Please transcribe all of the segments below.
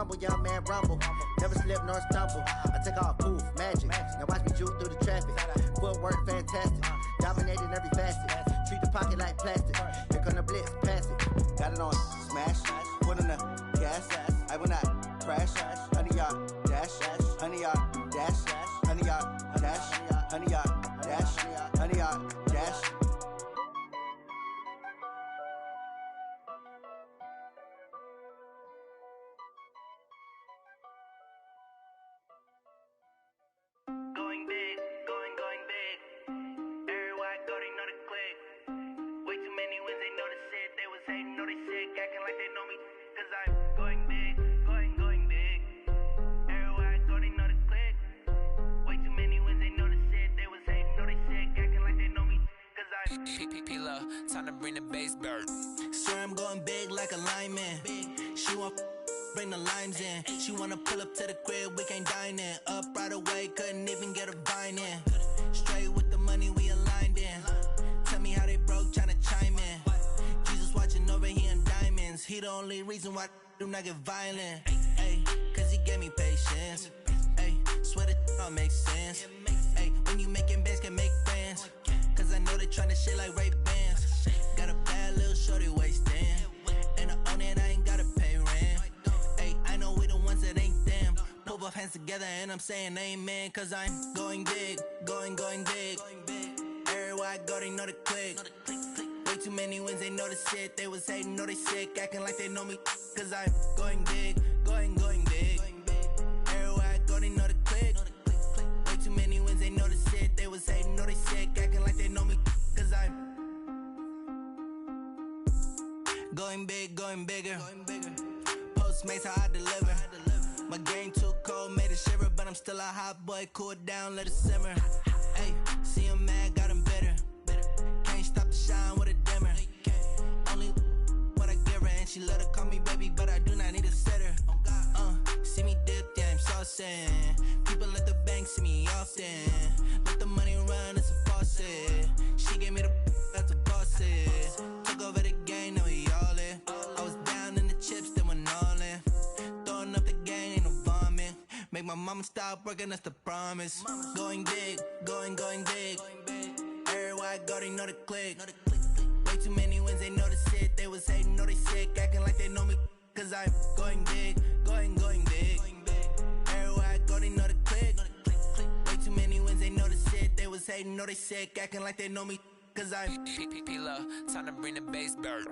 rumble, young man rumble. Never slip nor stumble. I take off, poof, magic. Now watch me juke through the traffic. Footwork fantastic, dominating every facet. Treat the pocket like plastic. Here come the blitz, pass it. Got it on smash, put on the gas. I will not crash. 100-yard dash, 100-yard dash, 100-yard dash, 100-yard dash, 100-yard dash. Going big, going big. Everywhere I go, they know the click. Way too many wins, they know the shit. They was hating, know they sick, acting like they know me. Cause I'm going big, going big. Everywhere I go, they know the click. Way too many wins, they know the shit. They was hating, know they sick, acting like they know me. Cause I'm P-P-P-Lo, time to bring the bass bird. Swear I'm going big like a lineman. She want bring the limes in. She wanna pull up to the crib, we can't dine in. Up right away, couldn't even get a vine in. Straight with the money we aligned in. Tell me how they broke, tryna chime in. Jesus watching over here in diamonds. He the only reason why I do not get violent. Ay, cause he gave me patience. Ay, swear that all makes sense. Ay, when you making bands, can make friends. Cause I know they tryna shit like Ray Bans. Got a bad little shorty wasting. And I own it, I ain't gotta pay rent. Ay, I know we the ones that ain't them. Pull both hands together and I'm saying amen. Cause I'm going big, going big. Everywhere I go, they know the click. Way too many wins, they know the shit. They was hating, know they sick, acting like they know me. Cause I'm going big, going big. Everywhere I go, they know the click. Way too many wins, they know the shit. They was hating, know they sick, acting like they know me. Cause I'm going big, going bigger. Postmates, how I deliver. My game too cold, made it shiver. But I'm still a hot boy, cool it down, let it simmer. Ay, see him mad, got him bitter. Can't stop the shine with a dimmer. Only what I give her, and she let her call me baby, but I do not need a sitter. See me dip, yeah, I'm saucing. People at the bank see me often. Let the money run, it's a faucet. She gave me the that's a boss it. Took over the game, now we all in. I was down in the chips, then went all in. Throwing up the gang, ain't no vomit. Make my mama stop working, that's the promise. Going big, going big. Everywhere I go, they know the click. Way too many wins, they know the shit. They was hating, know they sick, acting like they know me. Cause I'm going big, going big. Everywhere I go, they know the click. Way too many wins, they know the shit. They was hating, know they sick, acting like they know me. Cause I'm P-P-P-Lo, time to bring the bass bird.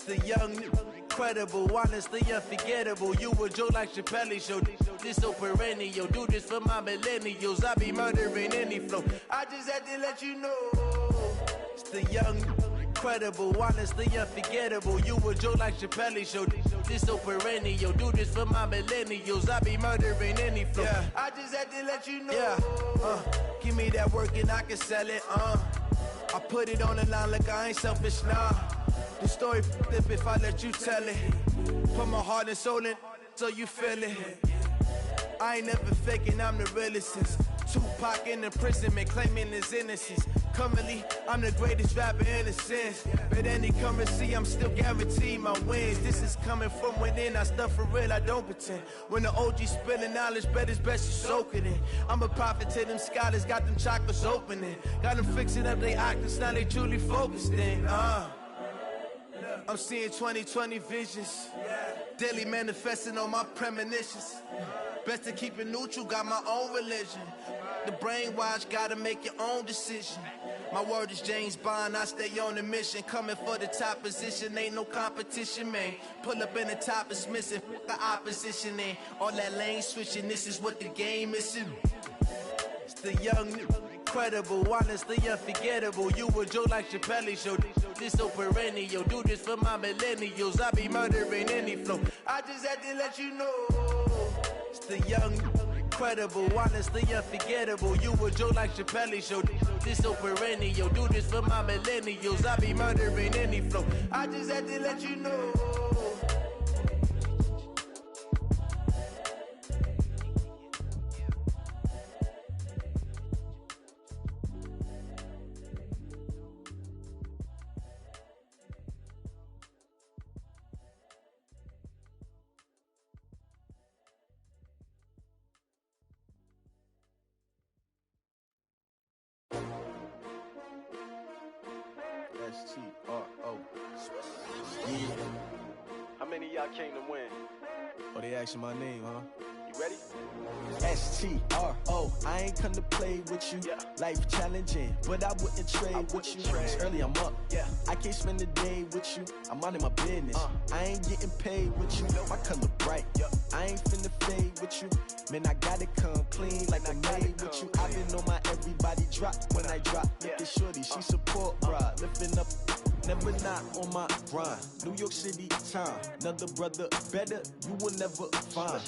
The young, incredible, honestly unforgettable. You a joke like Chappelle show. This so perennial. Do this for my millennials. I be murdering any flow. I just had to let you know. It's the young, incredible, honestly unforgettable. You a joke like Chappelle show. This so perennial. Do this for my millennials. I be murdering any flow. Yeah. I just had to let you know. Yeah. Give me that work and I can sell it. I put it on the line like I ain't selfish, nah. The story flip if I let you tell it. Put my heart and soul in so you feel it. I ain't never faking, I'm the realest since Tupac in imprisonment, claiming his innocence. Currently, I'm the greatest rapper in a sense. But any currency, I'm still guaranteed my wins. This is coming from within, I stuff for real, I don't pretend. When the OG spilling knowledge, bet it's best you soak it in. I'm a prophet to them scholars, got them chakras opening. Got them fixing up they octaves, now they truly focused in. I'm seeing 2020 visions. Daily manifesting on my premonitions. Best to keep it neutral, got my own religion. The brainwash, gotta make your own decision. My word is James Bond, I stay on a mission. Coming for the top position, ain't no competition, man. Pull up in the top is missing, fuck the opposition, and all that lane switching, this is what the game is. It's the young, incredible, honestly unforgettable. You a Joe like Chappelle show, this so perennial. Do this for my millennials, I be murdering any flow. I just had to let you know. It's the young, incredible, honestly unforgettable. You a Joe like Chappelle show, this so perennial. Do this for my millennials, I be murdering any flow. I just had to let you know. S-T-R-O. Yeah. How many of y'all came to win? Oh, they asking my name, huh? You ready? S-T-R-O. I ain't come to play with you. Yeah. Life challenging, but I wouldn't trade with you. It's early, I'm up. Yeah. I can't spend the day with you. I'm out in my business. I ain't getting paid with you. My color bright. I ain't finna fade with you. Man, I gotta come clean like I made with you. I been on my everybody drop when I drop. Look at shorty, she support bra. Lifting up, never not on my grind. New York City time. Another brother better, you will never find.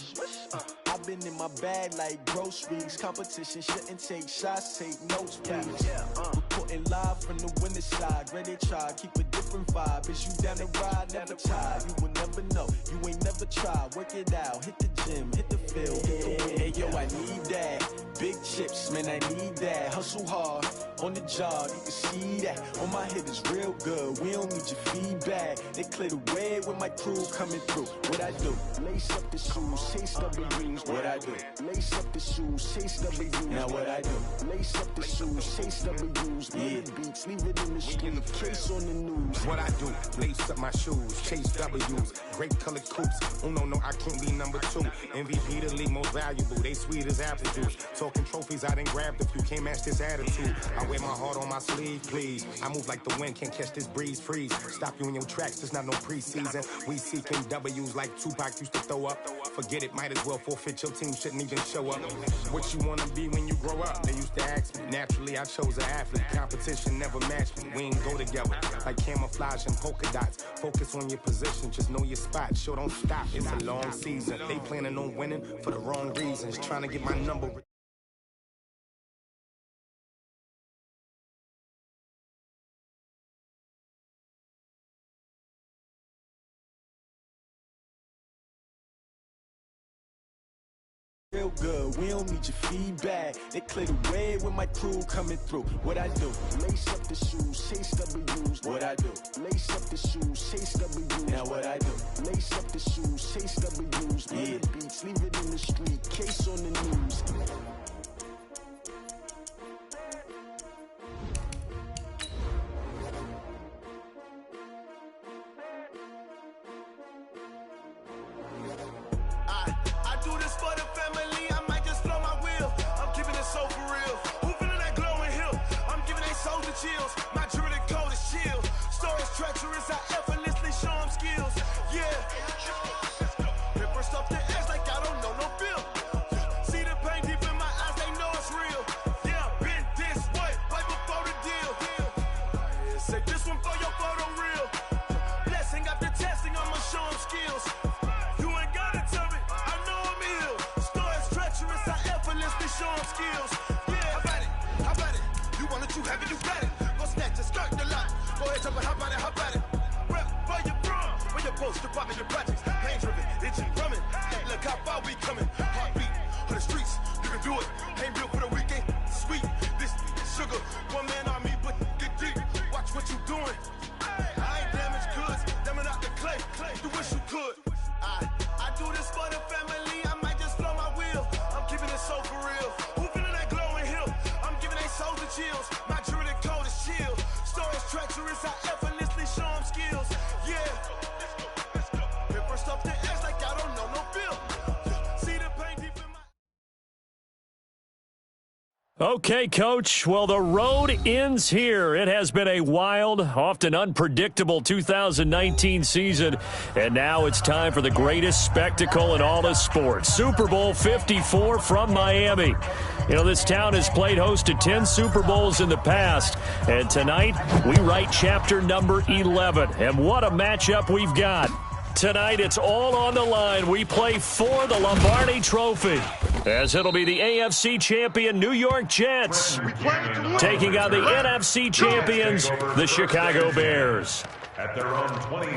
I've been in my bag like groceries. Competition shouldn't take shots, take notes, please. Reporting live from the winning side. Ready to try, keep a different vibe. Is you down the ride, never tired. You will never know, you ain't never tried. Work it out, hit the gym, hit the field, hit the win. Hey yo, I need that. Big chips, man, I need that. Hustle hard, on the job, you can see that. On my hit is real good, we don't need your feedback. They clear the way with my crew coming through. What I do? Lace up the shoes, chase W's. What I do? Lace up the shoes, chase W's. Now what I do? Lace up the shoes, chase W's. Yeah, beats, leave it in the street, case on the news. What I do? Lace up my shoes, chase W's. Great colored coops. Oh no, I can't be number 2. MVP the league most valuable. They sweet as apple juice. Talking trophies I done grabbed a few. Can't match this attitude. I wear my heart on my sleeve, please. I move like the wind, can't catch this breeze. Freeze. Stop you in your tracks. There's not no preseason. We seeking W's like Tupac used to throw up. Forget it, might as well forfeit. Your team shouldn't even show up. What you wanna be when you grow up? They used to ask me. Naturally, I chose an athlete. Competition never matched me. We ain't go together like camouflage and polka dots. Focus on your position, just know your spot. Sure, don't stop. It's a long season. They planning on winning for the wrong reasons. Trying to get my number. Real good, we don't need your feedback. They clear the way with my crew coming through. What I do? Lace up the shoes, chase W's. What I do? Lace up the shoes, chase W's. Now what I do? Lace up the shoes, chase W's. Yeah, beats, leave it in the street, case on the news. I do this for the family, I might just blow my wheel. I'm keeping it so for real. Who feeling that glowing hill? I'm giving they souls the chills. My jewelry code is chill. Stories treacherous, I effortlessly show them skills. Yeah. Paper stuff the edge like I don't know no bill. See the pain deep in my eyes, they know it's real. Yeah, been this way, right before the deal. Say this one for your photo reel. Blessing after testing, I'ma show them skills. You ain't gotta tell me, I know I'm ill. Stories treacherous, I effortlessly show them skills. Yeah, how about it? You want it, you have it, you got it. Go snatch it, skirt the lot. Go ahead, jump it, how about it? Okay, Coach. Well, the road ends here. It has been a wild, often unpredictable 2019 season, and now it's time for the greatest spectacle in all of sports. Super Bowl 54 from Miami. You know, this town has played host to 10 Super Bowls in the past, and tonight we write chapter number 11. And what a matchup we've got. Tonight, it's all on the line. We play for the Lombardi Trophy, as it'll be the AFC champion New York Jets taking on the NFC champions, the Chicago Bears.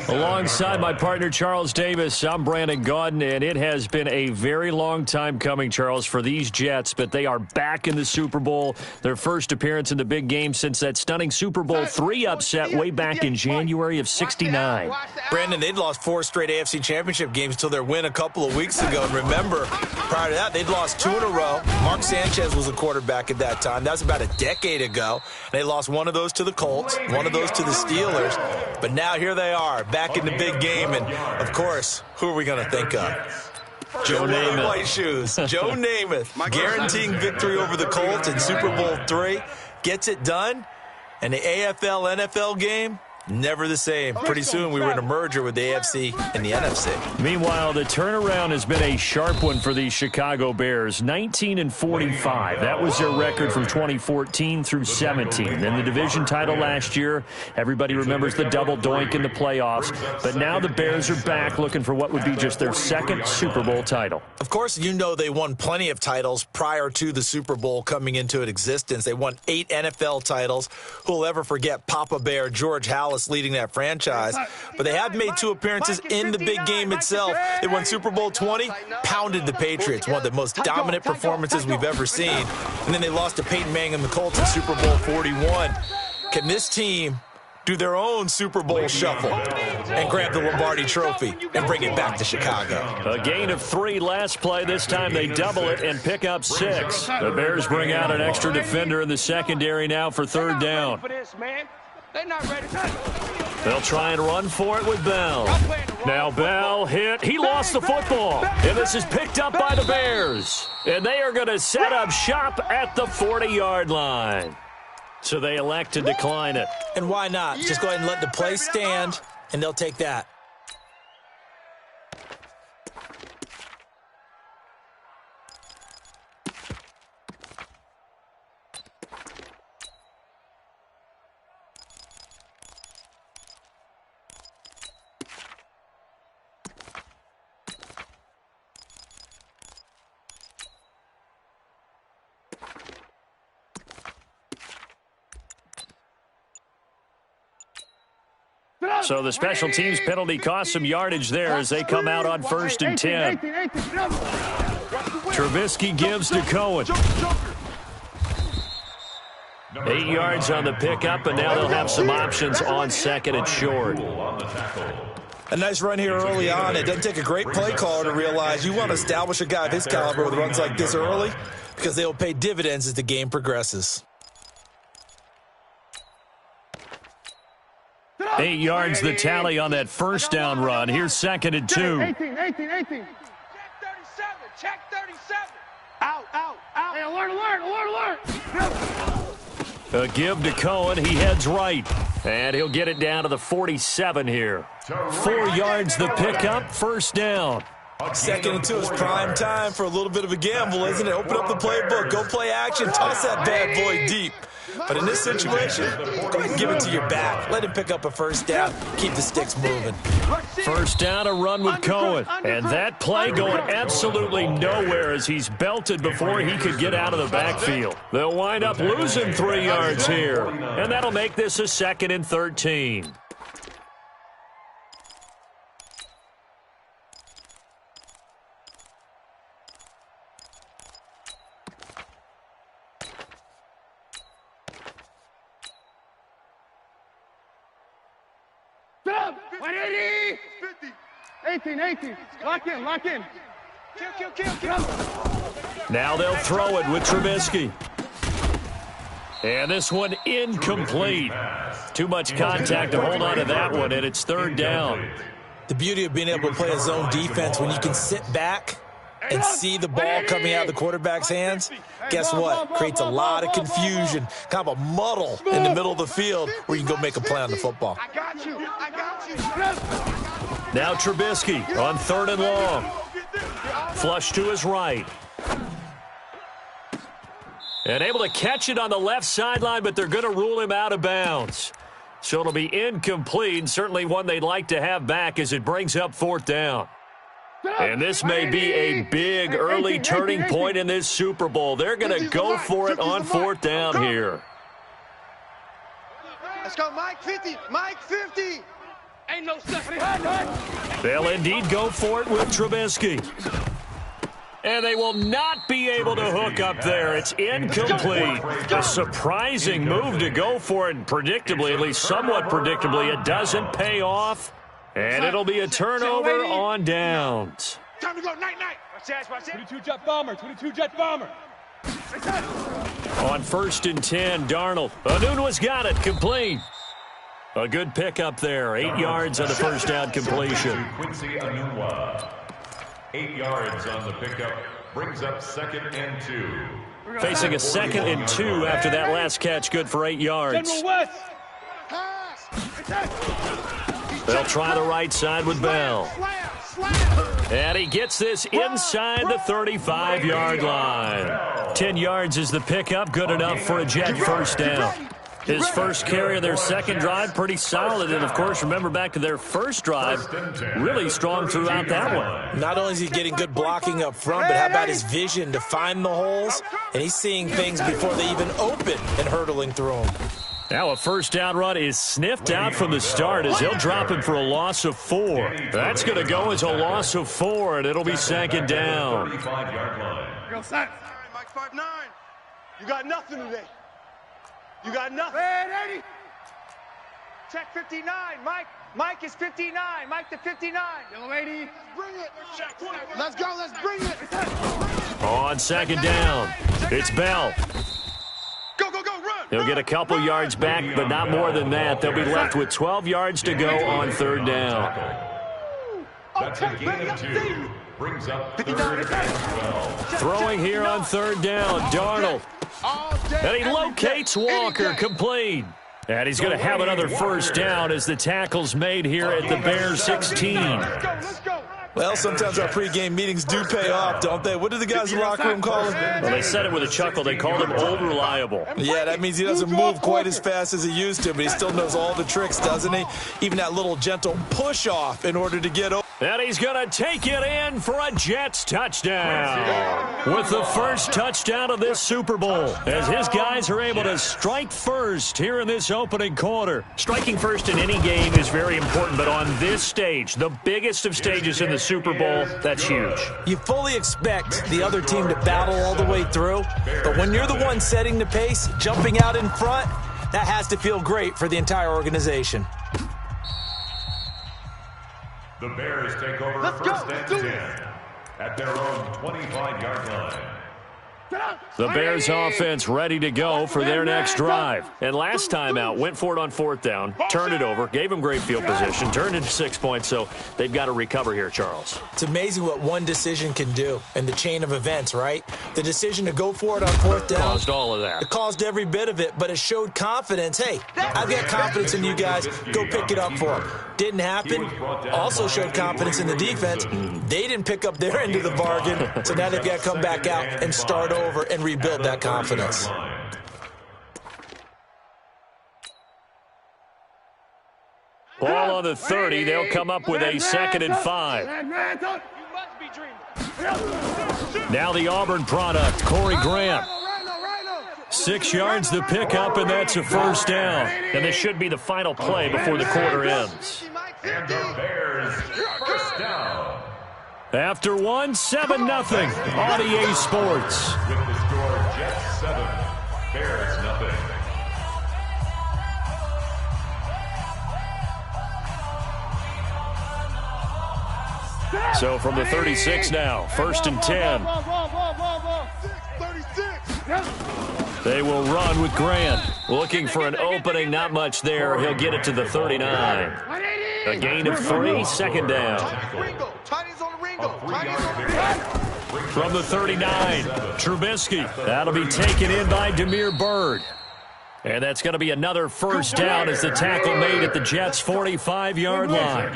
Alongside my partner, Charles Davis, I'm Brandon Gaudin, and it has been a very long time coming, Charles, for these Jets, but they are back in the Super Bowl, their first appearance in the big game since that stunning Super Bowl III upset way back in January of '69. Brandon, they'd lost 4 straight AFC championship games till their win a couple of weeks ago, and remember, prior to that, they'd lost 2 in a row. Mark Sanchez was a quarterback at that time. That was about a decade ago. They lost one of those to the Colts, one of those to the Steelers, but now here they are, back in the big game, and, of course, who are we going to think of? Joe Namath. White shoes. Joe Namath guaranteeing victory over the Colts in Super Bowl III. Gets it done, and the AFL-NFL game, never the same. Pretty soon we were in a merger with the AFC and the NFC. Meanwhile, the turnaround has been a sharp one for the Chicago Bears. 19-45. That was their record from 2014 through 17. Then the division title last year. Everybody remembers the double doink in the playoffs. But now the Bears are back looking for what would be just their second Super Bowl title. Of course, you know they won plenty of titles prior to the Super Bowl coming into existence. They won 8 NFL titles. Who'll ever forget Papa Bear, George Halas, leading that franchise, but they have made 2 appearances in the big game itself. They won Super Bowl 20, pounded the Patriots, one of the most dominant performances we've ever seen, and then they lost to Peyton Manning and the Colts in Super Bowl 41. Can this team do their own Super Bowl shuffle and grab the Lombardi Trophy and bring it back to Chicago? A gain of 3 last play. This time they double it and pick up 6. The Bears bring out an extra defender in the secondary now for 3rd down. They'll try and run for it with Bell. Now Bell hit. He lost the football. And this is picked up by the Bears. And they are going to set up shop at the 40-yard line. So they elect to decline it. And why not? Just go ahead and let the play stand, and they'll take that. So the special teams penalty cost some yardage there as they come out on 1st and 10. Trubisky gives to Cohen. 8 yards on the pickup, and now they'll have some options on 2nd and short. A nice run here early on. It doesn't take a great play caller to realize you want to establish a guy of his caliber with runs like this early because they will pay dividends as the game progresses. 8 yards the tally on that 1st down run. Here's 2nd and 2. 18. Check 37. Check 37. Out. Hey, alert. A give to Cohen. He heads right. And he'll get it down to the 47 here. 4 yards the pickup. 1st down. 2nd and 2 is prime time for a little bit of a gamble, isn't it? Open up the playbook. Go play action. Toss that bad boy deep. But in this situation, go ahead and give it to your back. Let him pick up a 1st down. Keep the sticks moving. 1st down, a run with Cohen. And that play going absolutely nowhere as he's belted before he could get out of the backfield. They'll wind up losing 3 yards here. And that'll make this a 2nd and 13. Stop! 180! 18. Lock in. Kill. Now they'll throw it with Trubisky. And this one incomplete. Too much contact to hold on to that one, and it's 3rd down. The beauty of being able to play a zone defense when you can sit back and see the ball coming out of the quarterback's hands, guess what? Creates a lot of confusion, kind of a muddle in the middle of the field where you can go make a play on the football. I got you. Now Trubisky on 3rd and long. Flush to his right. And able to catch it on the left sideline, but they're going to rule him out of bounds. So it'll be incomplete, and certainly one they'd like to have back as it brings up 4th down. And this may be a big early turning point in this Super Bowl. They're going to go for it on 4th down here. Let's go, Mike 50. Mike 50. Ain't no second. They'll indeed go for it with Trubisky. And they will not be able to hook up there. It's incomplete. A surprising move to go for it, and predictably, at least somewhat predictably, it doesn't pay off. And it'll be a turnover on downs. Time to go, night. Watch that. 22 jet bomber. On 1st and 10, Darnold. Anunua's got it, complete. A good pickup there, 8 yards on the first down completion. Quincy Enunwa. 8 yards on the pickup, brings up 2nd and 2. Facing a 2nd and 2 after that last catch, good for 8 yards. General West. They'll try the right side with Bell. And he gets this inside the 35-yard line. 10 yards is the pickup, good enough for a Jet first down. His first carry of their second drive, pretty solid. And, of course, remember back to their first drive, really strong throughout that one. Not only is he getting good blocking up front, but how about his vision to find the holes? And he's seeing things before they even open and hurtling through them. Now a first down run is sniffed out from the start as they'll drop him for a loss of 4. That's going to go as a loss of 4, and it'll be 2nd down. Go set. Mike 5'9". You got nothing today. You got nothing. 80. Check 59. Mike is 59. Mike to 59. Yellow 80. Bring it. Let's go. Let's bring it. On 2nd down, it's Bell. Go, run. He'll get a couple yards back, but not more than that. They'll be left with 12 yards to go on 3rd down. That's a gain of 2. Brings up 3rd and 12. Throwing here on 3rd down, Darnold. And he locates Walker, complete. And he's going to have another first down as the tackle's made here at the Bears 16. Let's go. Well, sometimes our pregame meetings do pay off, don't they? What do the guys in the locker room call him? Well, they said it with a chuckle. They called him Old Reliable. Yeah, that means he doesn't move quite as fast as he used to, but he still knows all the tricks, doesn't he? Even that little gentle push-off in order to get over. And he's going to take it in for a Jets touchdown. With the first touchdown of this Super Bowl, as his guys are able to strike first here in this opening quarter. Striking first in any game is very important, but on this stage, the biggest of stages in the Super Bowl, that's huge. You fully expect the other team to battle all the way through, but when you're the one setting the pace, jumping out in front, that has to feel great for the entire organization. The Bears take over first and 10 at their own 25-yard line. The Bears offense ready to go for their next drive. And last time out, went for it on 4th down, turned it over, gave them great field position, turned it to 6 points, so they've got to recover here, Charles. It's amazing what one decision can do in the chain of events, right? The decision to go for it on 4th down. Caused all of that. It caused every bit of it, but it showed confidence. Hey, I've got confidence in you guys. Go pick it up for them. Didn't happen. Also showed confidence in the defense. They didn't pick up their end of the bargain, so now they've got to come back out and start over and rebuild that confidence. Ball on the 30. They'll come up with a 2nd and 5. Now the Auburn product, Corey Grant. 6 yards the pickup, and that's a first down. And this should be the final play before the quarter ends. And the Bears first down. After 7-0 on EA Sports. With the score, Jets 7, Bears nothing. So from the 36 now, 1st and 10. They will run with Grant. Looking for an opening, not much there. He'll get it to the 39. A gain of 3, 2nd down. Ringo. Tight ends on the Ringo. A 3-yard pickup brings From the 39, Trubisky. That'll be taken in by Damiere Byrd. And that's going to be another first down as the tackle made at the Jets' 45-yard line.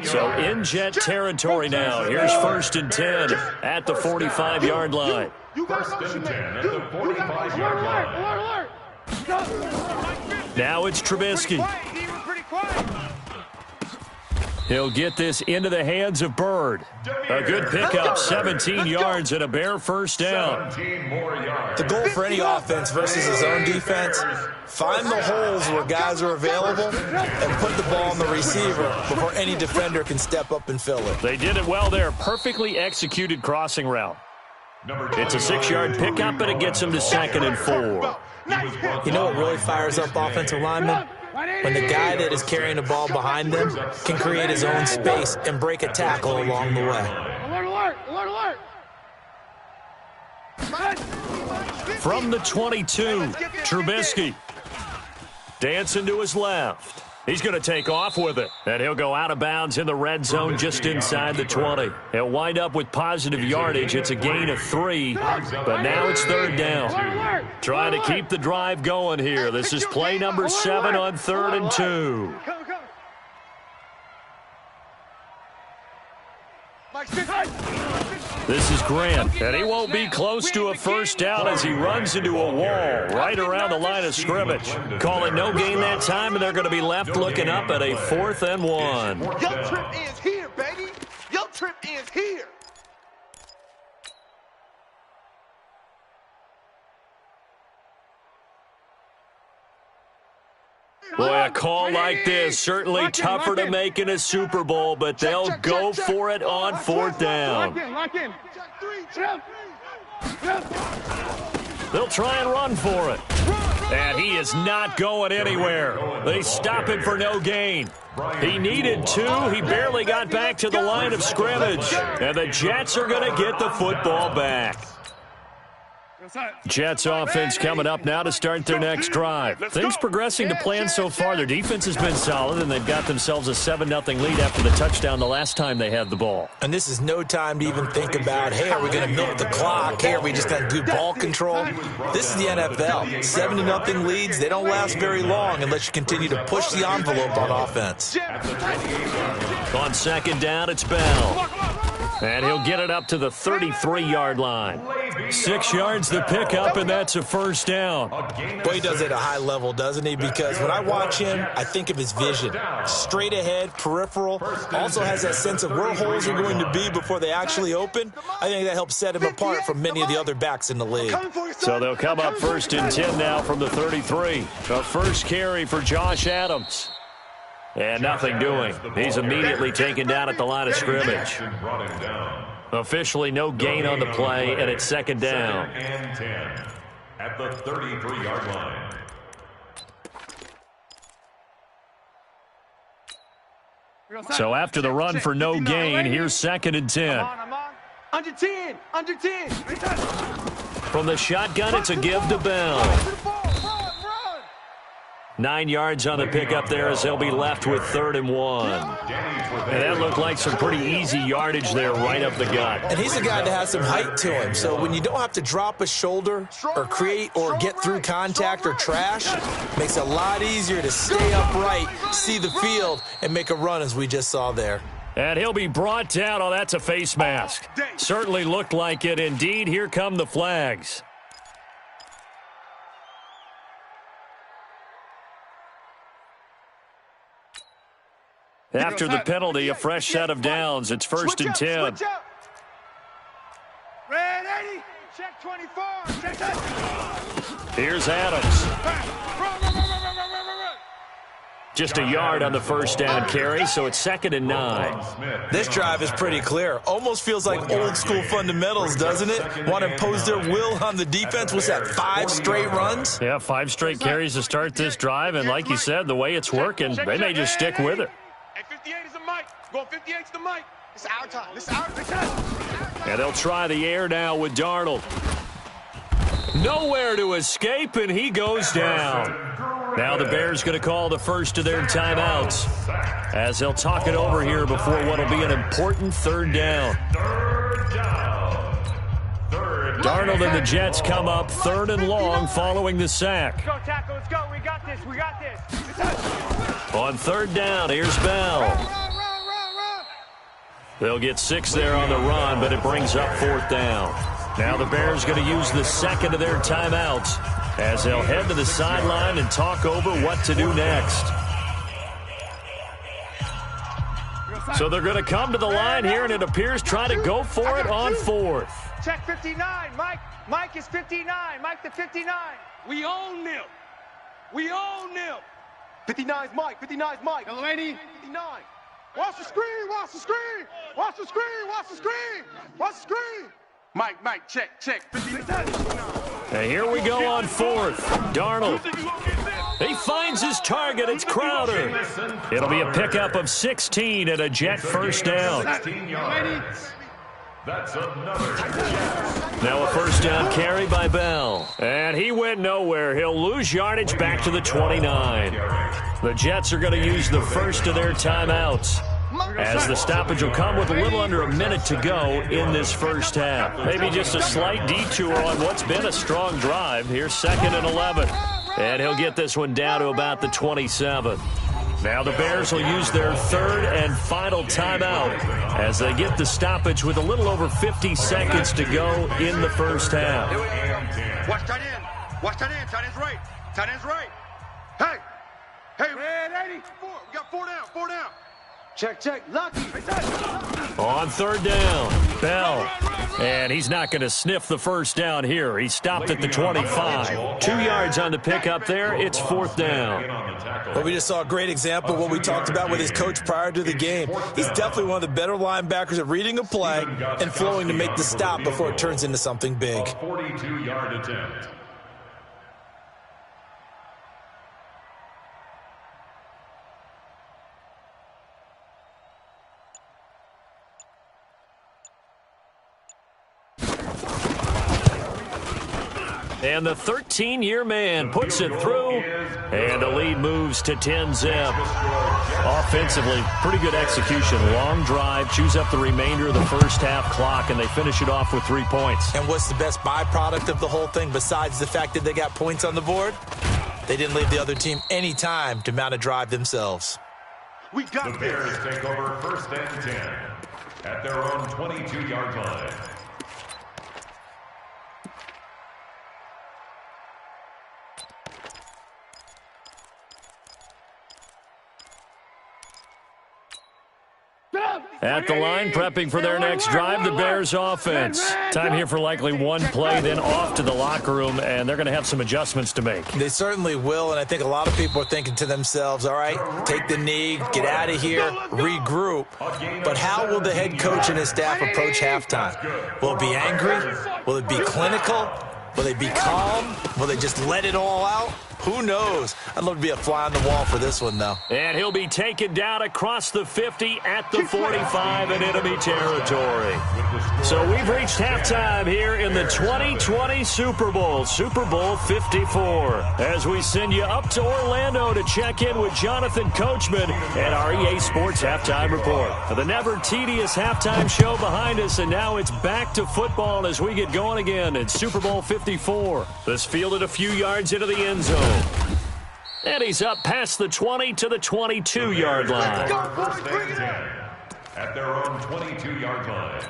So in Jet territory now. Here's 1st and 10 at the 45-yard line. First and 10 at the 45-yard line. Now it's Trubisky. He'll get this into the hands of Byrd. A good pickup, 17 yards and a bare first down. The goal for any offense versus his own defense, find the holes where guys are available and put the ball on the receiver before any defender can step up and fill it. They did it well there. Perfectly executed crossing route. It's a 6-yard pickup, but it gets him to 2nd and 4. You know what really fires up offensive linemen? When the guy that is carrying the ball behind them can create his own space and break a tackle along the way. Alert, alert, alert, alert. From the 22, Trubisky. Dancing to his left. He's going to take off with it. And he'll go out of bounds in the red zone just inside the 20. He'll wind up with positive yardage. It's a gain of 3, but now it's 3rd down. Trying to keep the drive going here. This is play number 7 on 3rd and 2. This is Grant, and he won't be close to a first down as he runs into a wall right around the line of scrimmage. Call it no gain that time, and they're going to be left looking up at a 4th and 1. Your trip ends here, baby. Your trip ends here. Boy, a call like this, certainly tougher to make in a Super Bowl, but they'll go for it on 4th down. They'll try and run for it. And he is not going anywhere. They stop him for no gain. He needed 2. He barely got back to the line of scrimmage. And the Jets are going to get the football back. Jets offense coming up now to start their next drive. Things progressing to plan so far. Their defense has been solid, and they've got themselves a 7-0 lead after the touchdown the last time they had the ball. And this is no time to even think about, hey, are we going to milk the clock? Hey, are we just going to do ball control? This is the NFL. 7-0 leads, they don't last very long unless you continue to push the envelope on offense. On 2nd down, it's Bell. And he'll get it up to the 33-yard line. 6 yards the pickup, and that's a first down. Boy, he does it at a high level, doesn't he? Because when I watch him, I think of his vision. Straight ahead, peripheral. Also has that sense of where holes are going to be before they actually open. I think that helps set him apart from many of the other backs in the league. So they'll come up 1st and 10 now from the 33. A first carry for Josh Adams. And nothing doing. He's immediately taken down at the line of scrimmage. Officially no gain on the play, and it's 2nd down. 2nd and 10 at the 33-yard line. So after the run for no gain, here's 2nd and 10. Under 10, under 10. From the shotgun, it's a give to Bell. 9 yards on the pickup there as they'll be left with 3rd and 1. And that looked like some pretty easy yardage there right up the gut. And he's a guy that has some height to him. So when you don't have to drop a shoulder or create or get through contact or trash, makes it a lot easier to stay upright, see the field, and make a run as we just saw there. And he'll be brought down. Oh, that's a face mask. Certainly looked like it. Indeed, here come the flags. After the penalty, a fresh set of downs. It's 1st and 10. Red 80, check 24, check that. Here's Adams. Just a yard on the first down carry, so it's 2nd and 9. This drive is pretty clear. Almost feels like old school fundamentals, doesn't it? Want to impose their will on the defense. What's that, 5 straight runs? Yeah, 5 straight carries to start this drive, and like you said, the way it's working, they may just stick with it. Hey, 58 is the mic. Going 58 is the mic. It's our time. It's our time. And they'll try the air now with Darnold. Nowhere to escape, and he goes down. Now the Bears going to call the first of their timeouts as they'll talk it over here before what will be an important 3rd down. 3rd down. Darnold and the Jets come up 3rd and long following the sack. Let's go, tackle. Let's go. We got this. We got this. On 3rd down, here's Bell. They'll get 6 there on the run, but it brings up 4th down. Now the Bears going to use the second of their timeouts as they'll head to the sideline and talk over what to do next. So they're going to come to the line here, and it appears try to go for it on 4th. Check 59. Mike is 59. Mike the 59. We own them. We own them. 59's Mike. 59's Mike. Hello, lady. 59. Watch the screen. Watch the screen. Watch the screen. Watch the screen. Watch the screen. Mike, check. 59. And here we go on 4th. Darnold. He finds his target. It's Crowder. It'll be a pickup of 16 and a Jet first down. 16 yards. That's another Jet. Now a first down carry by Bell. And he went nowhere. He'll lose yardage back to the 29. The Jets are going to use the first of their timeouts, as the stoppage will come with a little under a minute to go in this first half. Maybe just a slight detour on what's been a strong drive. Here's 2nd and 11. And he'll get this one down to about the 27. Now the Bears will use their 3rd and final timeout as they get the stoppage with a little over 50 seconds to go in the first half. Watch tight end. Watch tight end. Tight end's right. Tight end's right. Hey, man, 84. We got 4 down. 4 down. Check. Lucky. On 3rd down, Bell. And he's not going to sniff the first down here. He stopped at the 25. 2 yards on the pickup there. It's 4th down. Well, we just saw a great example of what we talked about with his coach prior to the game. He's definitely one of the better linebackers at reading a play and flowing to make the stop before it turns into something big. A 42-yard attempt. And the 13-year man puts it through, and the lead moves to 10-zip. Offensively, pretty good execution. Long drive, chews up the remainder of the first half clock, and they finish it off with 3 points. And what's the best byproduct of the whole thing besides the fact that they got points on the board? They didn't leave the other team any time to mount a drive themselves. The Bears take over 1st and 10 at their own 22-yard line. At the line, prepping for their next drive, the Bears offense. Time here for likely one play, then off to the locker room, and they're going to have some adjustments to make. They certainly will, and I think a lot of people are thinking to themselves, all right, take the knee, get out of here, regroup. But how will the head coach and his staff approach halftime? Will it be angry? Will it be clinical? Will they be calm? Will they just let it all out? Who knows? I'd love to be a fly on the wall for this one, though. And he'll be taken down across the 50 at the 45 in enemy territory. So we've reached halftime here in the 2020 Super Bowl, Super Bowl 54. As we send you up to Orlando to check in with Jonathan Coachman and our EA Sports Halftime Report. The never-tedious halftime show behind us, and now it's back to football as we get going again in Super Bowl 54. This fielded a few yards into the end zone. And he's up past the 20 to the 22-yard line. At their own 22-yard line.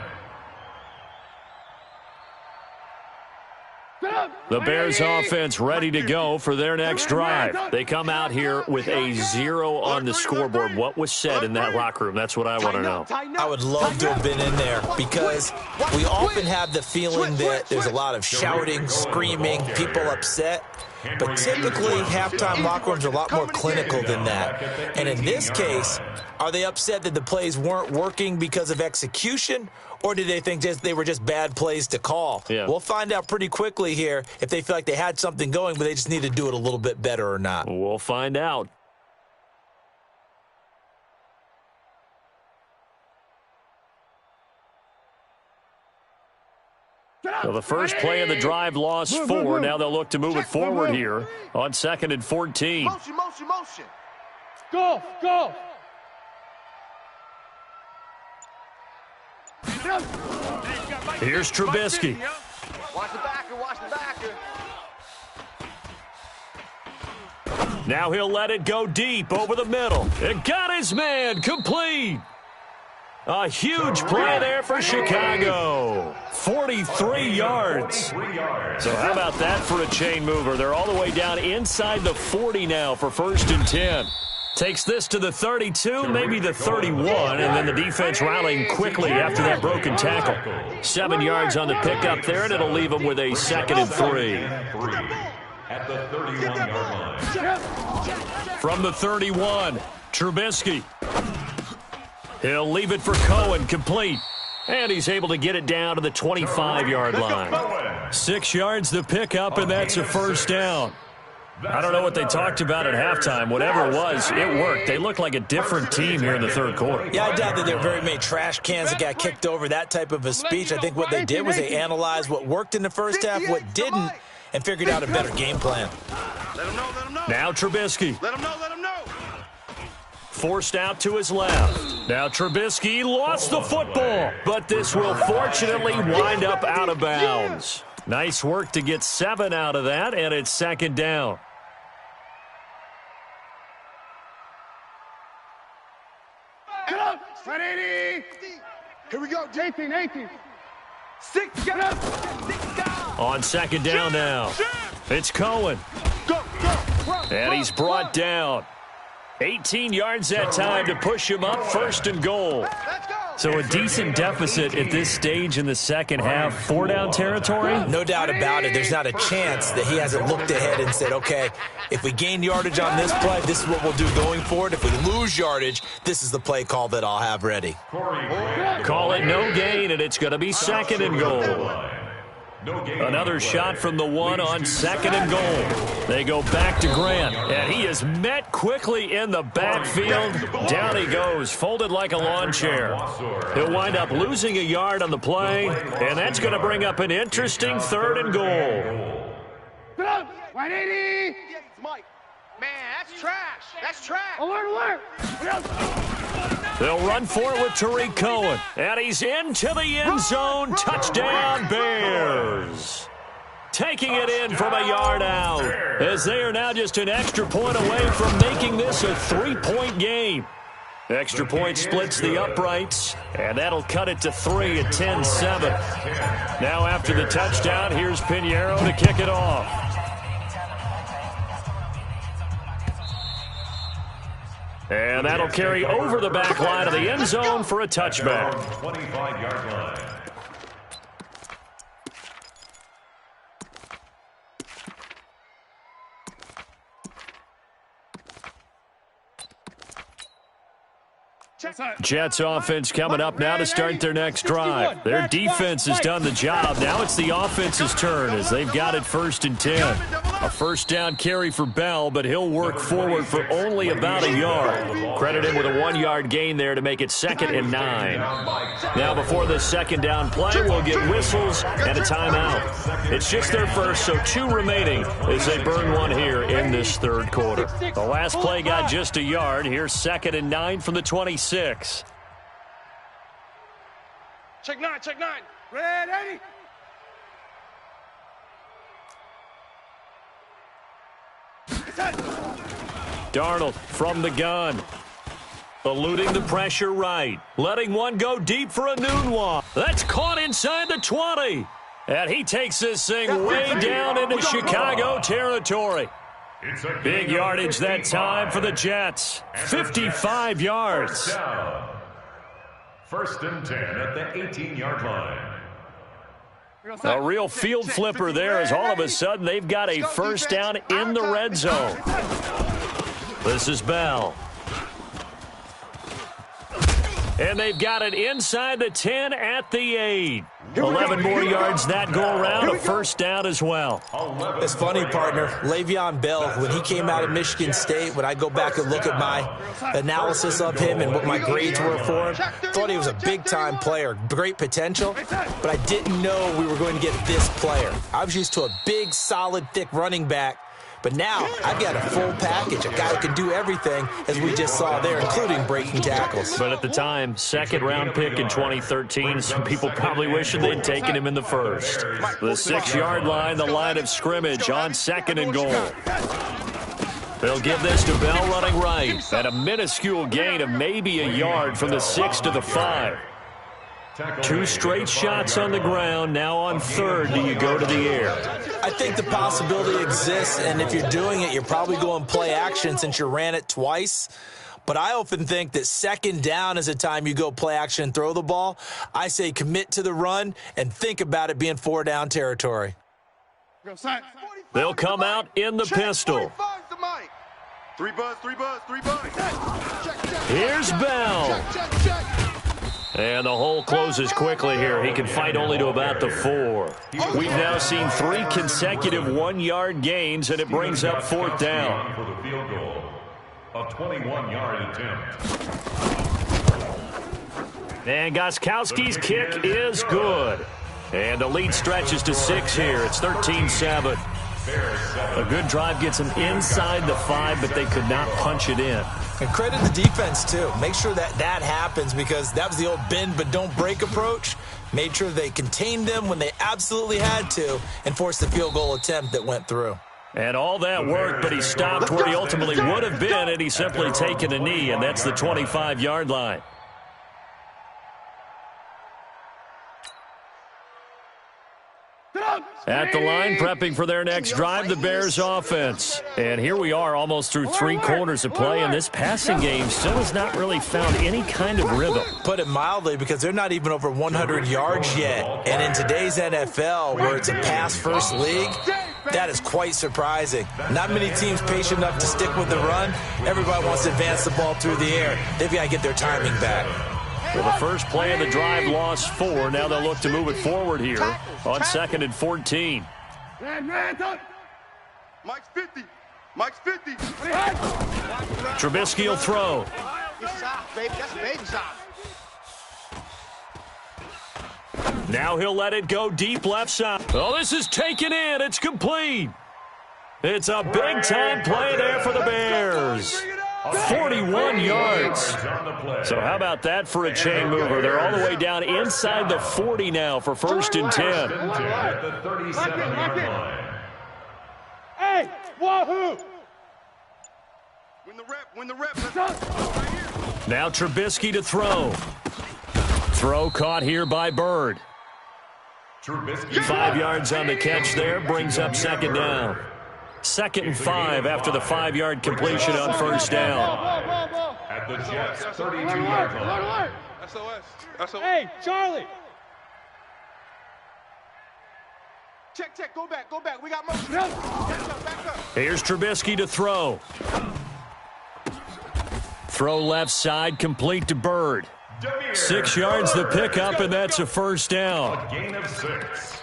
The Bears offense ready to go for their next drive. They come out here with a 0 on the scoreboard. What was said in that locker room? That's what I want to know. I would love to have been in there because we often have the feeling that there's a lot of shouting, screaming, people upset. But typically, halftime locker rooms are a lot more clinical than that. And in this case, are they upset that the plays weren't working because of execution, or do they think they were just bad plays to call? Yeah. We'll find out pretty quickly here if they feel like they had something going, but they just need to do it a little bit better or not. We'll find out. So the first play of the drive lost 4. Now they'll look to move it forward here on 2nd and 14. Motion. Go. Here's Trubisky. Watch the backer, watch the backer. Now he'll let it go deep over the middle. It got his man complete. A huge play there for Chicago. 43 yards. So how about that for a chain mover? They're all the way down inside the 40 now for 1st and 10. Takes this to the 32, maybe the 31, and then the defense rallying quickly after that broken tackle. 7 yards on the pickup there, and it'll leave them with a 2nd and 3. At the 31-yard line. From the 31, Trubisky. He'll leave it for Cohen, complete. And he's able to get it down to the 25-yard line. 6 yards the pickup, and that's a 1st down. I don't know what they talked about at halftime. Whatever it was, it worked. They looked like a different team here in the 3rd quarter. Yeah, I doubt that there were very many trash cans that got kicked over, that type of a speech. I think what they did was they analyzed what worked in the first half, what didn't, and figured out a better game plan. Now Trubisky. Let him know. Forced out to his left. Now Trubisky lost the football, but this will fortunately wind up out of bounds. Nice work to get 7 out of that, and it's 2nd down. Get up. 180. Here we go. 18. 6. Get up. 6 down. On 2nd down now. It's Cohen. Go. And he's brought down. 18 yards that time to push him up, 1st and goal. So a decent deficit at this stage in the second half. 4-down territory? No doubt about it. There's not a chance that he hasn't looked ahead and said, okay, if we gain yardage on this play, this is what we'll do going forward. If we lose yardage, this is the play call that I'll have ready. Call it no gain, and it's going to be 2nd and goal. Another shot from the 1 on 2nd and goal. They go back to Grant, and he is met quickly in the backfield. Down he goes, folded like a lawn chair. He'll wind up losing a yard on the play, and that's going to bring up an interesting 3rd and goal. 180. Mike. Man, that's trash. Alert. They'll run for it with Tariq Cohen. And he's into the end zone. Touchdown, Bears. Taking it in from a yard out, as they are now just an extra point away from making this a 3-point game. Extra point splits the uprights, and that'll cut it to 3 at 10-7. Now after the touchdown, here's Pinheiro to kick it off. And that'll carry over the back line of the end zone for a touchback. 25-yard line. Jets offense coming up now to start their next drive. Their defense has done the job. Now it's the offense's turn as they've got it 1st and 10. A 1st down carry for Bell, but he'll work forward for only about a yard. Credit him with a 1-yard gain there to make it 2nd and 9. Now before the 2nd down play, we'll get whistles and a timeout. It's just their first, so 2 remaining as they burn one here in this 3rd quarter. The last play got just a yard. Here's 2nd and 9 from the 26. Check 9. Red 80. Darnold from the gun. Eluding the pressure right. Letting one go deep for a noon walk. That's caught inside the 20. And he takes this thing way down into Chicago territory. Big yardage that time for the Jets. 55 yards. 1st and 10 at the 18-yard line. A real field flipper there as all of a sudden they've got a 1st down in the red zone. This is Bell. And they've got it inside the 10 at the 8. 11 more yards that go around, a 1st down as well. It's funny, partner. Le'Veon Bell, when he came out of Michigan State, when I go back and look at my analysis of him and what my grades were for him, thought he was a big-time player, great potential, but I didn't know we were going to get this player. I was used to a big, solid, thick running back, But now I've got a full package, a guy who can do everything, as we just saw there, including breaking tackles. But at the time, second-round pick in 2013, some people probably wishing they'd taken him in the first. The 6-yard line, the line of scrimmage on 2nd and goal. They'll give this to Bell running right at a minuscule gain of maybe a yard from the 6 to the 5. 2 straight shots on the ground. Now on 3rd, do you go to the air? I think the possibility exists, and if you're doing it, you're probably going play action since you ran it twice. But I often think that 2nd down is a time you go play action and throw the ball. I say commit to the run and think about it being 4-down territory. They'll come out in the pistol. 3 buzz, 3 buzz, 3 buzz. Here's Bell. And the hole closes quickly here. He can fight only to about the 4. We've now seen 3 consecutive 1-yard gains, and it brings up 4th down. For the field goal, a 21-yard attempt. And Gostkowski's kick is good. And the lead stretches to 6 here. It's 13-7. A good drive gets them inside the 5, but they could not punch it in. And credit the defense, too. Make sure that happens, because that was the old bend but don't break approach. Made sure they contained them when they absolutely had to and forced the field goal attempt that went through. And all that worked, but he stopped where he ultimately would have been, and he's simply taken a knee, and that's the 25-yard line. At the line, prepping for their next drive, the Bears offense. And here we are almost through 3 quarters of play, and this passing game still has not really found any kind of rhythm. Put it mildly, because they're not even over 100 yards yet. And in today's NFL, where it's a pass-first league, that is quite surprising. Not many teams patient enough to stick with the run. Everybody wants to advance the ball through the air. They've got to get their timing back. Well, the first play of the drive lost 4. Now they'll look to move it forward here on 2nd and 14. Mike's 50. Mike's 50. Trubisky will throw. Now he'll let it go deep left side. Oh, this is taken in. It's complete. It's a big-time play there for the Bears. 41 yards. So how about that for a chain mover? They're all the way down inside the 40 now for 1st and 10. At the 37-yard line. Hey, wahoo! Win the rep. Now Trubisky to throw. Throw caught here by Bird. 5 yards on the catch there, brings up 2nd down. 2nd and 5 after the 5-yard completion on 1st down. At the Jets' 32-yard line. SOS. Hey, Charlie. Check. Go back. We got motion. Back up. Here's Trubisky to throw. Throw left side, complete to Bird. 6 yards the pickup, and that's a 1st down. A gain of 6.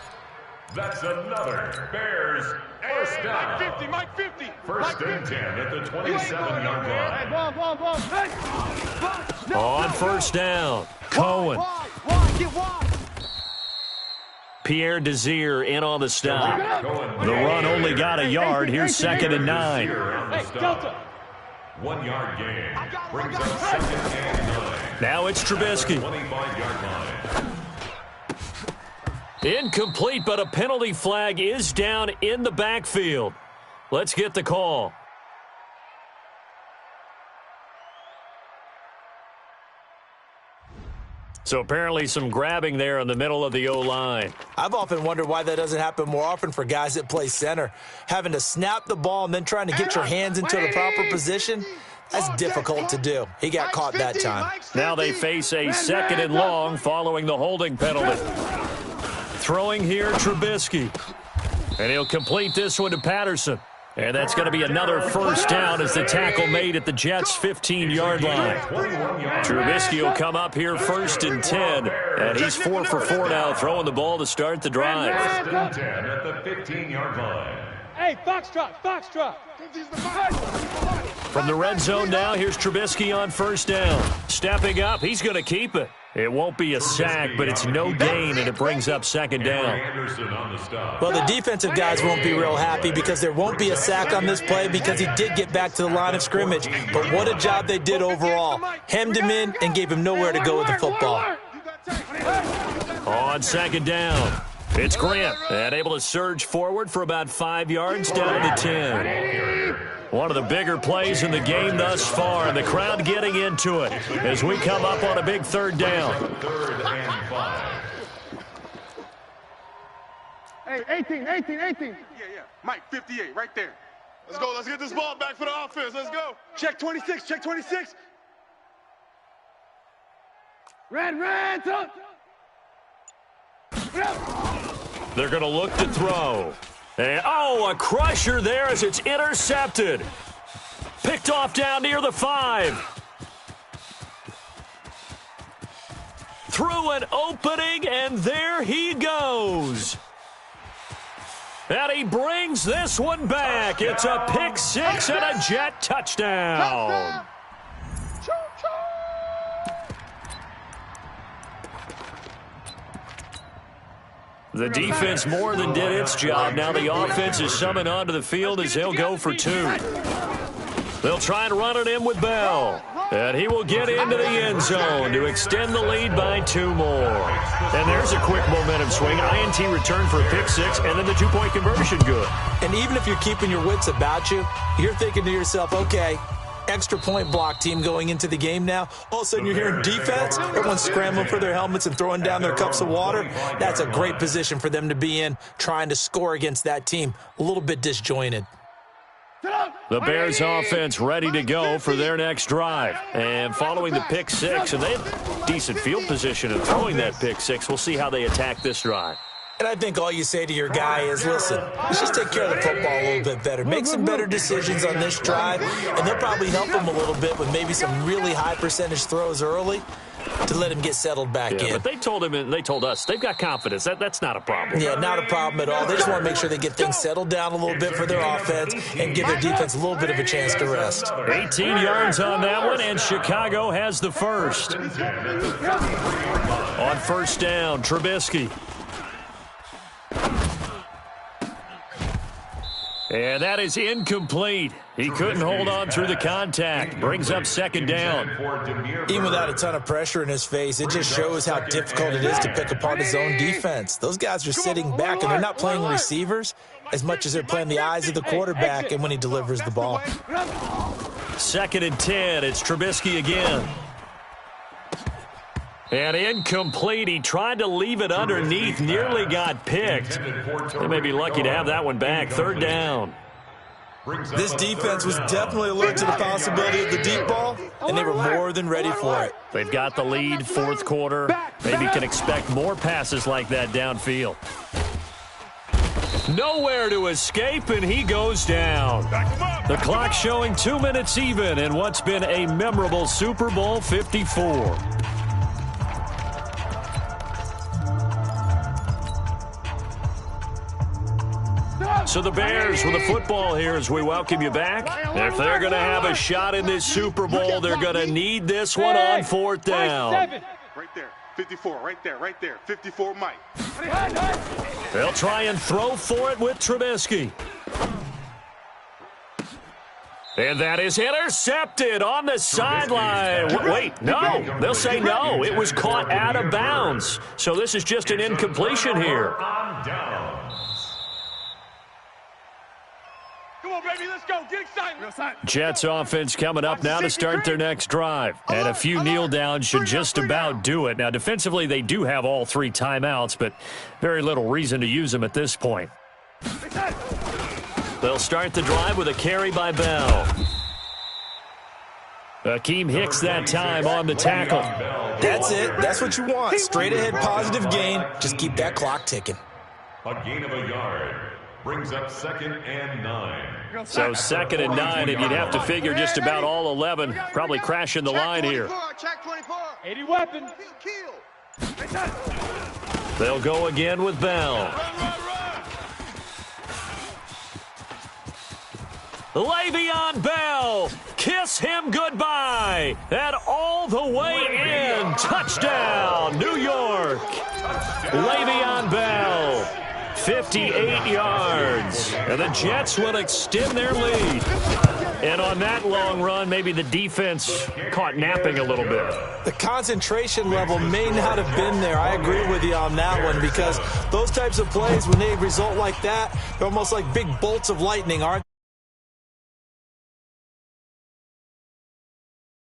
That's another Bears first down. Mike 50. 1st and 10 at the 27-yard line. On 1st down, Cohen. Pierre Desir in on the stop. The run only got a yard. Here's 2nd and 9. Delta. 1-yard gain. Brings up 2nd and 9. Now it's Trubisky. 25-yard line. Incomplete, but a penalty flag is down in the backfield. Let's get the call. So apparently some grabbing there in the middle of the O-line. I've often wondered why that doesn't happen more often for guys that play center. Having to snap the ball and then trying to get your hands into the proper position, that's difficult to do. He got caught that time. Now they face a 2nd and long following the holding penalty. Throwing here, Trubisky. And he'll complete this one to Patterson. And that's going to be another 1st down as the tackle made at the Jets' 15-yard line. Trubisky will come up here 1st and 10. And he's 4 for 4 now, throwing the ball to start the drive. 1st and 10 at the 15-yard line. Hey, Foxtrot. From the red zone now, here's Trubisky on 1st down. Stepping up, he's going to keep it. It won't be a sack, but it's no gain, and it brings up second down. Well, the defensive guys won't be real happy because there won't be a sack on this play because he did get back to the line of scrimmage. But what a job they did overall. Hemmed him in and gave him nowhere to go with the football. On second down, it's Grant, and able to surge forward for about 5 yards down to the 10. One of the bigger plays in the game thus far, and the crowd getting into it as we come up on a big third down. Hey, 18. Yeah. Mike, 58, right there. Let's go. Let's get this ball back for the offense. Let's go. Check 26. Check 26. Red, up. They're going to look to throw. And, a crusher there as it's intercepted. Picked off down near the 5. Through an opening, and there he goes. And he brings this one back. It's a pick 6 and a Jet touchdown. The defense more than did its job. Now the offense is summoned onto the field as they'll go for 2. They'll try and run it in with Bell. And he will get into the end zone to extend the lead by 2 more. And there's a quick momentum swing. INT return for a pick 6, and then the 2-point conversion good. And even if you're keeping your wits about you, you're thinking to yourself, okay, extra point block team going into the game now. All of a sudden you're hearing defense. Everyone's scrambling for their helmets and throwing down their cups of water. That's a great position for them to be in, trying to score against that team. A little bit disjointed. The Bears offense ready to go for their next drive. And following the pick 6, and they have decent field position in throwing that pick 6. We'll see how they attack this drive. And I think all you say to your guy is, listen, let's just take care of the football a little bit better. Make some better decisions on this drive, and they'll probably help him a little bit with maybe some really high percentage throws early to let him get settled back in. But they told him and they told us they've got confidence. That's not a problem. Yeah, not a problem at all. They just want to make sure they get things settled down a little bit for their offense and give their defense a little bit of a chance to rest. 18 yards on that one, and Chicago has the first. On first down, Trubisky. And that is incomplete. He couldn't hold on through the contact. Brings up second down. Even without a ton of pressure in his face, it just shows how difficult it is to pick apart his own defense. Those guys are sitting back, and they're not playing receivers as much as they're playing the eyes of the quarterback and when he delivers the ball. 2nd and 10. It's Trubisky again. And incomplete. He tried to leave it underneath. Nearly got picked. They may be lucky to have that one back. 3rd down. This defense was definitely alert to the possibility of the deep ball, and they were more than ready for it. They've got the lead, 4th quarter. Maybe can expect more passes like that downfield. Nowhere to escape, and he goes down. The clock showing 2 minutes even in what's been a memorable Super Bowl 54. So the Bears with the football here as we welcome you back. If they're going to have a shot in this Super Bowl, they're going to need this one on 4th down. Right there. 54, right there. 54, Mike. They'll try and throw for it with Trubisky. And that is intercepted on the sideline. Wait, no. They'll say no. It was caught out of bounds. So this is just an incompletion here. Come on, baby, let's go. Get excited. Jets offense coming up now to start their next drive. And a few kneel downs should just about do it. Now, defensively, they do have all 3 timeouts, but very little reason to use them at this point. They'll start the drive with a carry by Bell. Akeem Hicks that time on the tackle. That's it. That's what you want. Straight ahead positive gain. Just keep that clock ticking. A gain of a yard. Brings up 2nd and 9. So 2nd and 9, and you'd have to figure just about all 11 probably crashing the line here. Check 24. 80 weapon. They'll go again with Bell. Le'Veon Bell kiss him goodbye. That all the way in. Touchdown, New York. Le'Veon Bell, 58 yards. And the Jets will extend their lead. And on that long run, maybe the defense caught napping a little bit. The concentration level may not have been there. I agree with you on that one, because those types of plays, when they result like that, they're almost like big bolts of lightning, aren't they?